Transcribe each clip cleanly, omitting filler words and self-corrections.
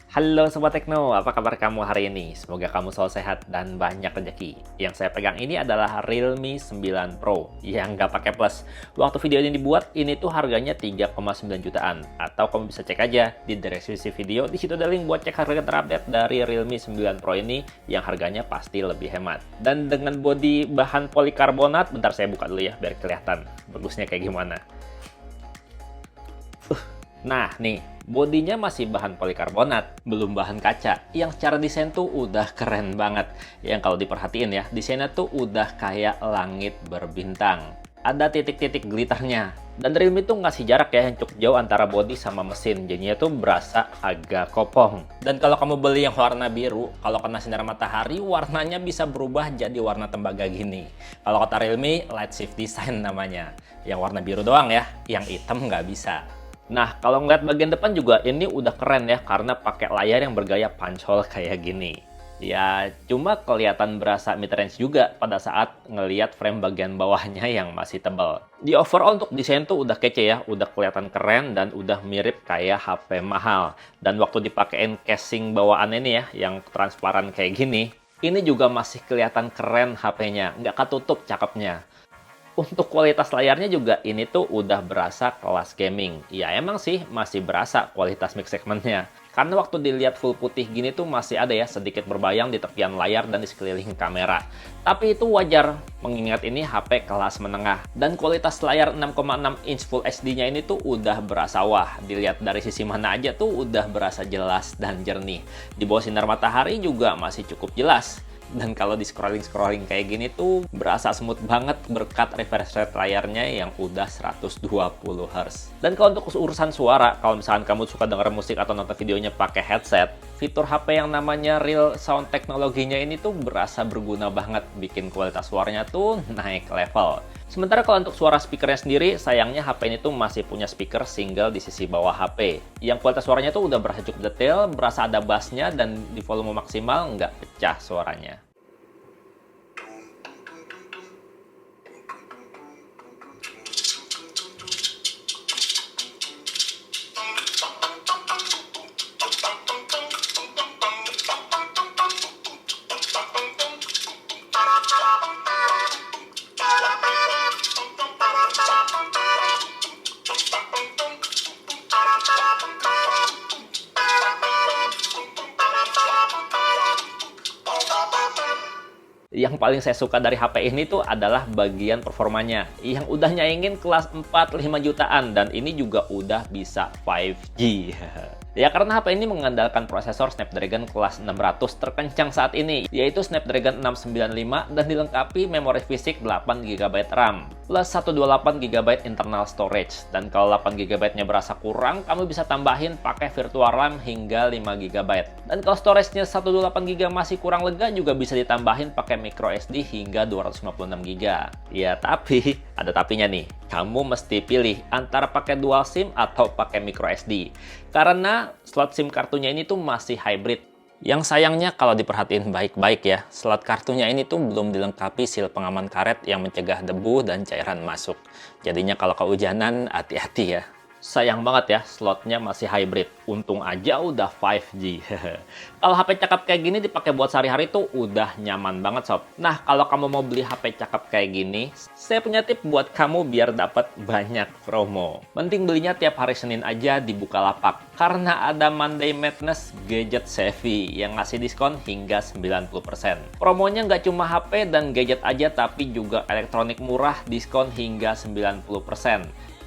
Halo Sobat Tekno, apa kabar kamu hari ini? Semoga kamu selalu sehat dan banyak rezeki. Yang saya pegang ini adalah Realme 9 Pro yang nggak pakai plus. Waktu video ini dibuat, ini tuh harganya 3,9 jutaan. Atau kamu bisa cek aja di deskripsi video, di situ ada link buat cek harga terupdate dari Realme 9 Pro ini yang harganya pasti lebih hemat. Dan dengan bodi bahan polikarbonat, bentar saya buka dulu ya biar kelihatan bagusnya kayak gimana. Nah, nih, bodinya masih bahan polikarbonat, belum bahan kaca. Yang secara desain tuh udah keren banget. Yang kalau diperhatiin ya, desainnya tuh udah kayak langit berbintang. Ada titik-titik glitternya. Dan Realme tuh ngasih jarak ya yang cukup jauh antara bodi sama mesin. Jadinya tuh berasa agak kopong. Dan kalau kamu beli yang warna biru, kalau kena sinar matahari, warnanya bisa berubah jadi warna tembaga gini. Kalau kata Realme, light shift design namanya. Yang warna biru doang ya, yang hitam nggak bisa. Nah, kalau ngeliat bagian depan juga ini udah keren ya, karena pakai layar yang bergaya punch hole kayak gini. Ya, cuma kelihatan berasa mid-range juga pada saat ngeliat frame bagian bawahnya yang masih tebal. Di overall untuk desain tuh udah kece ya, udah kelihatan keren dan udah mirip kayak HP mahal. Dan waktu dipakein casing bawaan ini ya, yang transparan kayak gini, ini juga masih kelihatan keren HP-nya, nggak ketutup cakepnya. Untuk kualitas layarnya juga ini tuh udah berasa kelas gaming. Ya emang sih masih berasa kualitas mix segmentnya. Karena waktu dilihat full putih gini tuh masih ada ya sedikit berbayang di tepian layar dan di sekeliling kamera. Tapi itu wajar, mengingat ini HP kelas menengah. Dan kualitas layar 6,6 inch Full HD-nya ini tuh udah berasa wah. Dilihat dari sisi mana aja tuh udah berasa jelas dan jernih. Di bawah sinar matahari juga masih cukup jelas. Dan kalau di scrolling kayak gini tuh berasa smooth banget berkat refresh rate layarnya yang udah 120 Hz. Dan kalau untuk urusan suara, kalau misalkan kamu suka denger musik atau nonton videonya pakai headset, fitur HP yang namanya Real Sound teknologinya ini tuh berasa berguna banget, bikin kualitas suaranya tuh naik level. Sementara kalau untuk suara speakernya sendiri, sayangnya HP ini tuh masih punya speaker single di sisi bawah HP. Yang kualitas suaranya tuh udah berasa cukup detail, berasa ada bassnya, dan di volume maksimal nggak pecah suaranya. Yang paling saya suka dari HP ini tuh adalah bagian performanya yang udah nyaingin kelas 4-5 jutaan dan ini juga udah bisa 5G. Ya karena HP ini mengandalkan prosesor Snapdragon kelas 600 terkencang saat ini, yaitu Snapdragon 695 dan dilengkapi memori fisik 8GB RAM plus 128GB internal storage. Dan kalau 8GB-nya berasa kurang, kamu bisa tambahin pakai virtual RAM hingga 5GB. Dan kalau storage-nya 128GB masih kurang lega, juga bisa ditambahin pakai micro SD hingga 256GB. Ya tapi, ada tapinya nih. Kamu mesti pilih antara pakai dual SIM atau pakai micro SD. Karena slot SIM kartunya ini tuh masih hybrid. Yang sayangnya kalau diperhatiin baik-baik ya, slot kartunya ini tuh belum dilengkapi seal pengaman karet yang mencegah debu dan cairan masuk. Jadinya kalau kehujanan, hati-hati ya. Sayang banget ya, slotnya masih hybrid. Untung aja udah 5G. Kalau HP cakep kayak gini dipakai buat sehari-hari tuh udah nyaman banget sob. Nah, kalau kamu mau beli HP cakep kayak gini, saya punya tip buat kamu biar dapat banyak promo. Penting belinya tiap hari Senin aja di Bukalapak. Karena ada Monday Madness Gadget Savvy yang ngasih diskon hingga 90%. Promonya nggak cuma HP dan gadget aja, tapi juga elektronik murah diskon hingga 90%.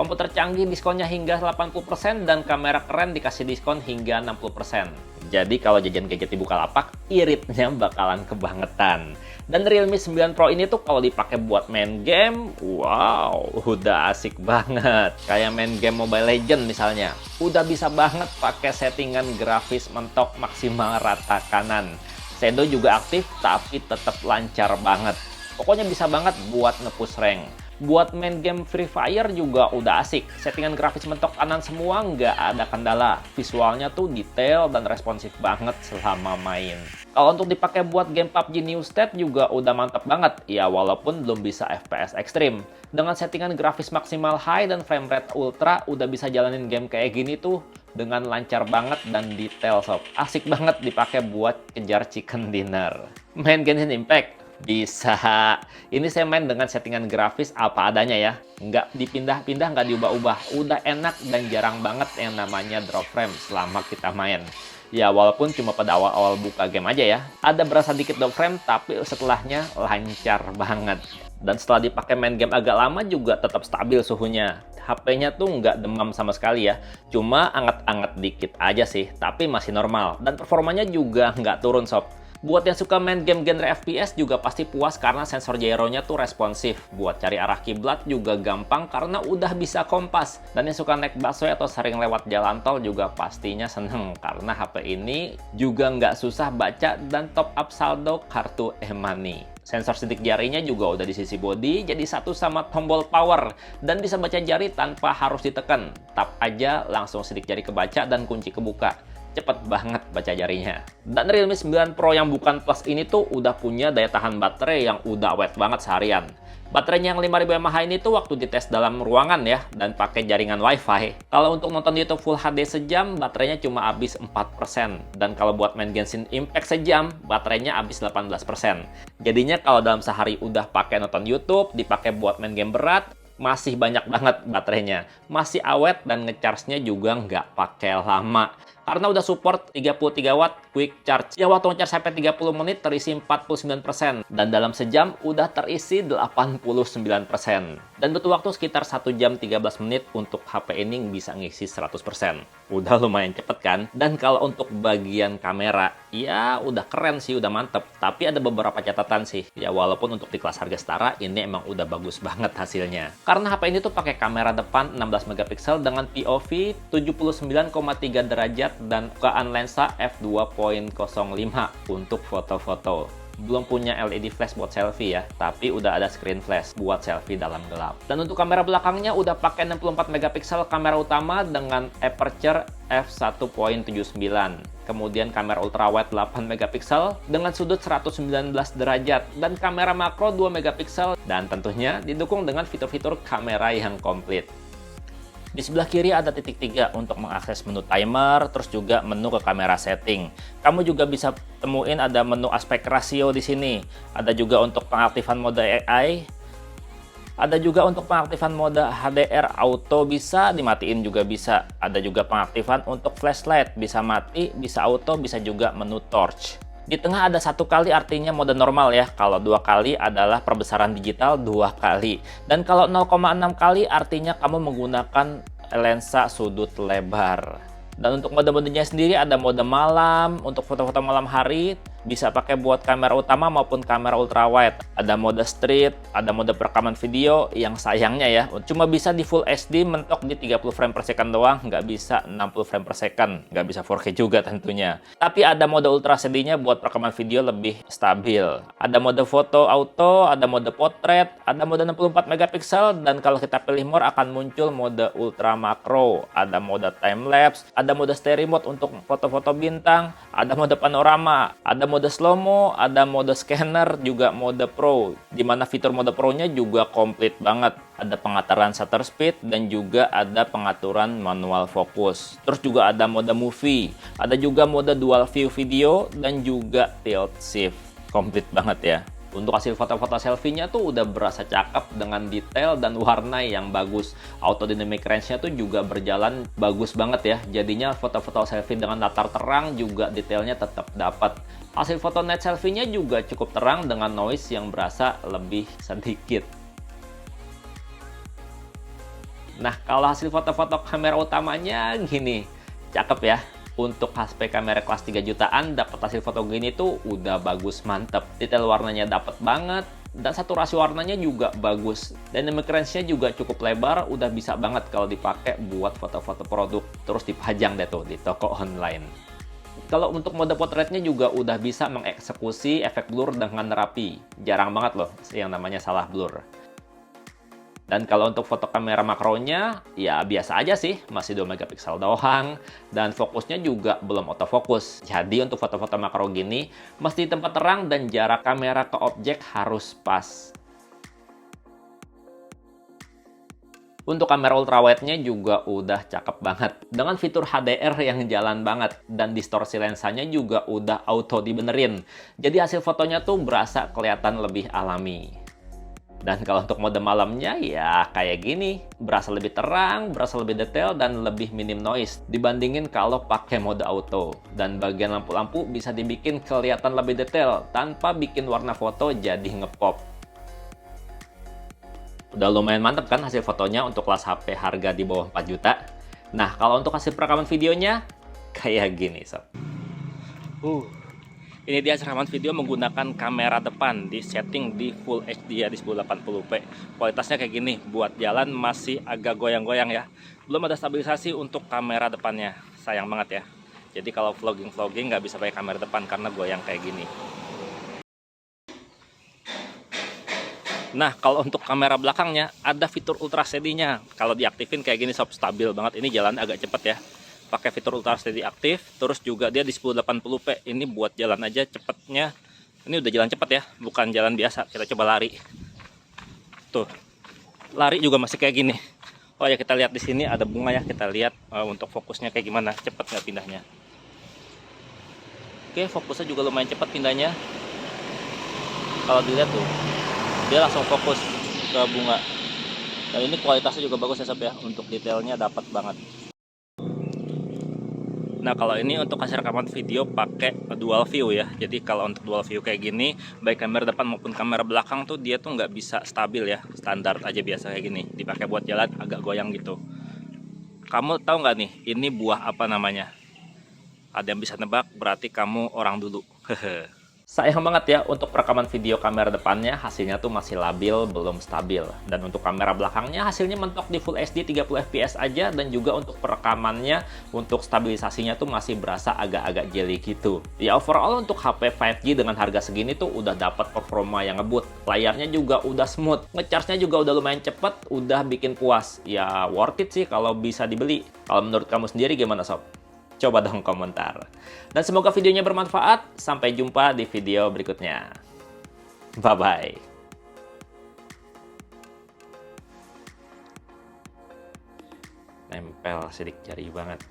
Komputer canggih diskonnya hingga 80% dan kamera keren dikasih diskon hingga 60%. Jadi kalau jajan gadget di Bukalapak, iritnya bakalan kebangetan. Dan Realme 9 Pro ini tuh kalau dipakai buat main game, wow, udah asik banget. Kayak main game Mobile Legends misalnya. Udah bisa banget pakai settingan grafis mentok maksimal rata kanan. Shadow juga aktif tapi tetap lancar banget. Pokoknya bisa banget buat nge-push rank. Buat main game Free Fire juga udah asik. Settingan grafis mentok kanan semua, nggak ada kendala. Visualnya tuh detail dan responsif banget selama main. Kalau untuk dipakai buat game PUBG New State juga udah mantap banget. Ya walaupun belum bisa FPS ekstrim. Dengan settingan grafis maksimal high dan frame rate ultra, udah bisa jalanin game kayak gini tuh dengan lancar banget dan detail sob. Asik banget dipakai buat kejar chicken dinner. Main Genshin Impact? Bisa. Ini saya main dengan settingan grafis apa adanya ya. Nggak dipindah-pindah, nggak diubah-ubah. Udah enak dan jarang banget yang namanya drop frame selama kita main. Ya walaupun cuma pada awal-awal buka game aja ya. Ada berasa dikit drop frame, tapi setelahnya lancar banget. Dan setelah dipakai main game agak lama juga tetap stabil suhunya. HP-nya tuh nggak demam sama sekali ya. Cuma anget-anget dikit aja sih, tapi masih normal. Dan performanya juga nggak turun sob. Buat yang suka main game genre FPS juga pasti puas karena sensor gyro-nya tuh responsif. Buat cari arah kiblat juga gampang karena udah bisa kompas. Dan yang suka naik busway atau sering lewat jalan tol juga pastinya seneng karena HP ini juga nggak susah baca dan top up saldo kartu e-money. Sensor sidik jarinya juga udah di sisi bodi, jadi satu sama tombol power. Dan bisa baca jari tanpa harus ditekan. Tap aja langsung sidik jari kebaca dan kunci kebuka. Cepet banget baca jarinya. Dan Realme 9 Pro yang bukan Plus ini tuh udah punya daya tahan baterai yang udah awet banget seharian. Baterainya yang 5000 mAh ini tuh waktu dites dalam ruangan ya, dan pakai jaringan WiFi. Kalau untuk nonton YouTube Full HD sejam, baterainya cuma habis 4%. Dan kalau buat main Genshin Impact sejam, baterainya habis 18%. Jadinya kalau dalam sehari udah pakai nonton YouTube, dipakai buat main game berat, masih banyak banget baterainya. Masih awet dan ngecharge-nya juga nggak pakai lama. Karena udah support 33 watt quick charge. Ya waktu ngecharge sampai 30 menit terisi 49%. Dan dalam sejam udah terisi 89%. Dan butuh waktu sekitar 1 jam 13 menit untuk HP ini bisa ngisi 100%. Udah lumayan cepet kan? Dan kalau untuk bagian kamera, ya udah keren sih, udah mantep. Tapi ada beberapa catatan sih. Ya walaupun untuk di kelas harga setara, ini emang udah bagus banget hasilnya. Karena HP ini tuh pakai kamera depan 16 megapiksel dengan POV 79,3 derajat dan bukaan lensa f2.05 untuk foto-foto. Belum punya LED flash buat selfie ya, tapi udah ada screen flash buat selfie dalam gelap. Dan untuk kamera belakangnya udah pakai 64 megapiksel kamera utama dengan aperture f1.79. Kemudian kamera ultrawide 8 megapiksel dengan sudut 119 derajat dan kamera makro 2 megapiksel dan tentunya didukung dengan fitur-fitur kamera yang komplit. Di sebelah kiri ada titik 3 untuk mengakses menu timer, terus juga menu ke kamera setting. Kamu juga bisa temuin ada menu aspek rasio di sini. Ada juga untuk pengaktifan mode AI. Ada juga untuk pengaktifan mode HDR auto, bisa dimatiin juga bisa. Ada juga pengaktifan untuk flashlight, bisa mati, bisa auto, bisa juga menu torch. Di tengah ada 1 kali artinya mode normal ya. Kalau 2 kali adalah perbesaran digital 2 kali. Dan kalau 0,6 kali artinya kamu menggunakan lensa sudut lebar. Dan untuk mode-modenya sendiri ada mode malam, untuk foto-foto malam hari, bisa pakai buat kamera utama maupun kamera ultrawide. Ada mode street, ada mode perekaman video yang sayangnya ya, cuma bisa di Full HD mentok di 30 frame per second doang, nggak bisa 60 frame per second, nggak bisa 4K juga tentunya. Tapi ada mode ultra HD-nya buat perekaman video lebih stabil. Ada mode foto auto, ada mode portrait, ada mode 64 megapiksel, dan kalau kita pilih more akan muncul mode ultra makro, ada mode time lapse, ada mode stereo mode untuk foto-foto bintang, ada mode panorama, ada mode slow-mo, ada mode scanner, juga mode pro. Dimana fitur mode pro-nya juga komplit banget. Ada pengaturan shutter speed dan juga ada pengaturan manual fokus. Terus juga ada mode movie, ada juga mode dual view video dan juga tilt shift. Komplit banget ya. Untuk hasil foto-foto selfie-nya tuh udah berasa cakep dengan detail dan warna yang bagus. Auto dynamic range-nya tuh juga berjalan bagus banget ya. Jadinya foto-foto selfie dengan latar terang juga detailnya tetap dapat. Hasil foto night selfie-nya juga cukup terang dengan noise yang berasa lebih sedikit. Nah, kalau hasil foto-foto kamera utamanya gini, cakep ya. Untuk HP kamera kelas 3 jutaan dapat hasil foto gini tuh udah bagus, mantep. Detail warnanya dapat banget dan saturasi warnanya juga bagus. Dynamic range-nya juga cukup lebar, udah bisa banget kalau dipakai buat foto-foto produk. Terus dipajang deh tuh di toko online. Kalau untuk mode portraitnya juga udah bisa mengeksekusi efek blur dengan rapi. Jarang banget loh yang namanya salah blur. Dan kalau untuk foto kamera makronya, ya biasa aja sih, masih 2 megapiksel doang. Dan fokusnya juga belum autofocus. Jadi untuk foto-foto makro gini, mesti di tempat terang dan jarak kamera ke objek harus pas. Untuk kamera ultrawide-nya juga udah cakep banget. Dengan fitur HDR yang jalan banget. Dan distorsi lensanya juga udah auto dibenerin. Jadi hasil fotonya tuh berasa kelihatan lebih alami. Dan kalau untuk mode malamnya ya kayak gini, berasa lebih terang, berasa lebih detail, dan lebih minim noise dibandingin kalau pakai mode auto. Dan bagian lampu-lampu bisa dibikin kelihatan lebih detail tanpa bikin warna foto jadi ngepop. Udah lumayan mantep kan hasil fotonya untuk kelas HP harga di bawah 4 juta. Nah, kalau untuk hasil perekaman videonya kayak gini sob. Ini dia rekaman video menggunakan kamera depan, di setting di Full HD ya, di 1080p. Kualitasnya kayak gini, buat jalan masih agak goyang-goyang ya. Belum ada stabilisasi untuk kamera depannya, sayang banget ya. Jadi kalau vlogging nggak bisa pakai kamera depan karena goyang kayak gini. Nah, kalau untuk kamera belakangnya ada fitur ultra steady-nya. Kalau diaktifin kayak gini sob, stabil banget. Ini jalan agak cepet ya. Pakai fitur ultra steady aktif, terus juga dia di 1080p. Ini buat jalan aja cepetnya. Ini udah jalan cepet ya, bukan jalan biasa. Kita coba lari. Tuh, lari juga masih kayak gini. Oh ya, kita lihat di sini ada bunga ya. Kita lihat untuk fokusnya kayak gimana, cepet nggak pindahnya. Oke, fokusnya juga lumayan cepet pindahnya. Kalau dilihat tuh, dia langsung fokus ke bunga. Dan ini kualitasnya juga bagus ya sob ya, untuk detailnya dapat banget. Nah, kalau ini untuk hasil rekaman video pakai dual view ya. Jadi kalau untuk dual view kayak gini, baik kamera depan maupun kamera belakang tuh dia tuh nggak bisa stabil ya. Standar aja biasa kayak gini. Dipakai buat jalan agak goyang gitu. Kamu tahu nggak nih, ini buah apa namanya? Ada yang bisa nebak, berarti kamu orang dulu. Hehe. Sayang banget ya, untuk perekaman video kamera depannya hasilnya tuh masih labil, belum stabil. Dan untuk kamera belakangnya hasilnya mentok di Full HD 30 fps aja, dan juga untuk perekamannya, untuk stabilisasinya tuh masih berasa agak-agak jelly gitu. Ya overall untuk HP 5G dengan harga segini tuh udah dapat performa yang ngebut. Layarnya juga udah smooth, ngecharge-nya juga udah lumayan cepet, udah bikin puas. Ya worth it sih kalau bisa dibeli. Kalau menurut kamu sendiri gimana sob? Coba dong komentar. Dan semoga videonya bermanfaat. Sampai jumpa di video berikutnya. Bye-bye. Nempel sidik jari banget.